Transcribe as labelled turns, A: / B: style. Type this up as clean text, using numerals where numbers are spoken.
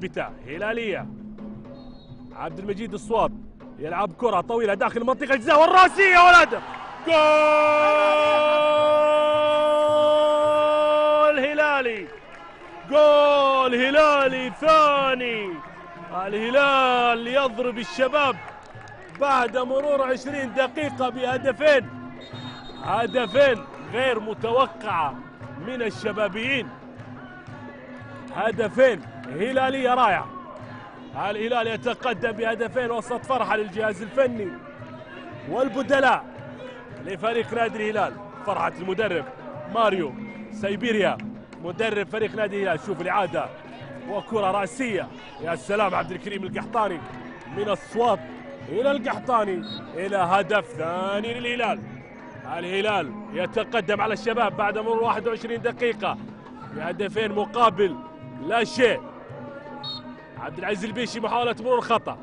A: مثبتة هلالية. عبد المجيد الصواب يلعب كرة طويلة داخل منطقة الجزاء والراسية والهدف. جول هلالي، جول هلالي ثاني. الهلال يضرب الشباب بعد مرور 20 دقيقة بهدفين، هدفين غير متوقعة من الشبابيين، هدفين هلالية رائعة. الهلال يتقدم بهدفين وسط فرحة للجهاز الفني والبدلاء لفريق نادي الهلال. فرحة المدرب ماريو سيبيريا مدرب فريق نادي الهلال. شوف الإعادة وكرة رأسية، يا سلام. عبد الكريم القحطاني من الصواب إلى القحطاني إلى هدف ثاني للهلال. الهلال يتقدم على الشباب بعد مرور 21 دقيقة بهدفين مقابل لا شيء. عبد العزيز البيشي محاولة مرور خطأ